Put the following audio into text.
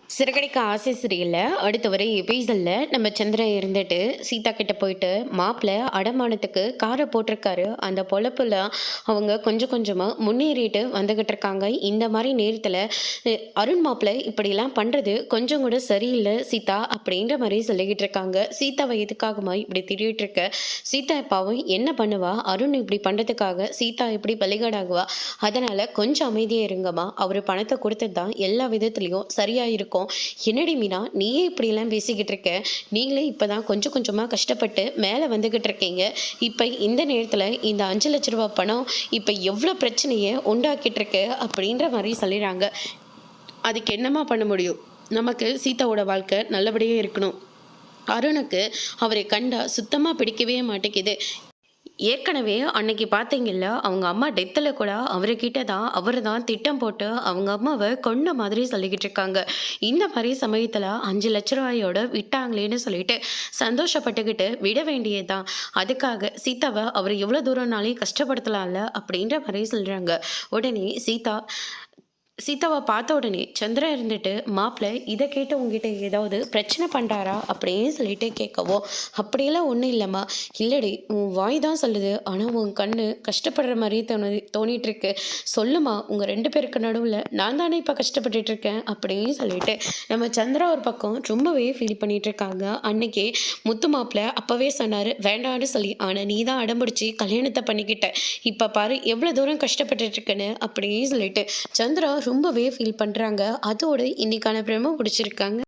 சிறகடிக்க ஆசை சரியில்ல. அடுத்த வர எபிசோட்ல நம்ம சந்திரன் இருந்துட்டு சீதா கிட்ட போயிட்டு மாப்பிள்ளை அடமானத்துக்கு காரை போட்டிருக்காரு. அந்த பொழப்புல அவங்க கொஞ்சம் கொஞ்சமா முன்னேறிட்டு வந்துகிட்டு இருக்காங்க. இந்த மாதிரி நேரத்துல அருண் மாப்பிள்ளை இப்படிலாம் பண்றது கொஞ்சம் கூட சரியில்லை சீதா அப்படின்ற மாதிரி சொல்லிக்கிட்டு இருக்காங்க. சீதாவை எதுக்காகமா இப்படி திட்டிட்டு இருக்க? சீதா பாவம் என்ன பண்ணுவா? அருண் இப்படி பண்றதுக்காக சீதா இப்படி பலிகடாகுவா? அதனால கொஞ்சம் அமைதியா இருங்கம்மா. அவரு பணத்தை கொடுத்தது தான் எல்லா விதத்துலயும் சரியா இருக்கும். என்னடி மீனா நீயே இப்படியெல்லாம் பேசிக்கிட்டு இருக்க? நீங்களே இப்பதான் கொஞ்சம் கொஞ்சமா கஷ்டப்பட்டு மேலே வந்துகிட்டு இருக்கீங்க. இப்போ இந்த நேரத்தில் இந்த 5 லட்ச ரூபா பணம் இப்போ எவ்வளோ பிரச்சனையை உண்டாக்கிட்டு இருக்கு அப்படின்ற மாதிரி சொல்லிடுறாங்க. அதுக்கு என்னம்மா பண்ண முடியும்? நமக்கு சீதாவோட வாழ்க்கை நல்லபடியாக இருக்கணும். அருணுக்கு அவரை கண்டா சுத்தமாக பிடிக்கவே மாட்டேங்குது. ஏற்கனவே அன்னைக்கு பார்த்தீங்கல்ல, அவங்க அம்மா டெத்தில் கூட அவர்கிட்ட தான் அவர் தான் திட்டம் போட்டு அவங்க அம்மாவை கொன்ன மாதிரி சொல்லிக்கிட்டு இருக்காங்க. இந்த மாதிரி சமயத்தில் 5 லட்ச ரூபாயோட விட்டாங்களேன்னு சொல்லிட்டு சந்தோஷப்பட்டுக்கிட்டு விட வேண்டியதுதான். அதுக்காக சீதாவை அவர் எவ்வளோ தூரம்னாலையும் கஷ்டப்படுத்தலாம்ல அப்படின்ற மாதிரி சொல்கிறாங்க. உடனே சீதாவை பார்த்த உடனே சந்திரா இருந்துட்டு, மாப்பிள்ளை இதை கேட்டு உங்ககிட்ட ஏதாவது பிரச்சனை பண்ணுறாரா அப்படின்னு சொல்லிட்டு கேட்கவோ, அப்படியெல்லாம் ஒன்றும் இல்லைம்மா. இல்லடி உன் வாய் தான் சொல்லுது, ஆனால் உன் கண்ணு கஷ்டப்படுற மாதிரியே தோணிட்டு இருக்கு. சொல்லுமா, உங்கள் 2 பேருக்கு நடுவில் நான் தானே இப்போ கஷ்டப்பட்டுட்டு இருக்கேன் அப்படின்னு சொல்லிட்டு நம்ம சந்திரா ஒரு பக்கம் ரொம்பவே ஃபீல் பண்ணிட்டு இருக்காங்க. அன்னைக்கே முத்து மாப்பிள்ளை அப்போவே சொன்னார் வேண்டான்னு சொல்லி, ஆனால் நீ தான் அடம்பிடிச்சி கல்யாணத்தை பண்ணிக்கிட்ட. இப்போ பாரு எவ்வளோ தூரம் கஷ்டப்பட்டுட்டு இருக்கேன்னு அப்படின்னு சொல்லிட்டு சந்திரா ரொம்பவே ஃபீல் பண்ணுறாங்க. அதோடு இன்னைக்கான பிரமோ பிடிச்சிருக்காங்க.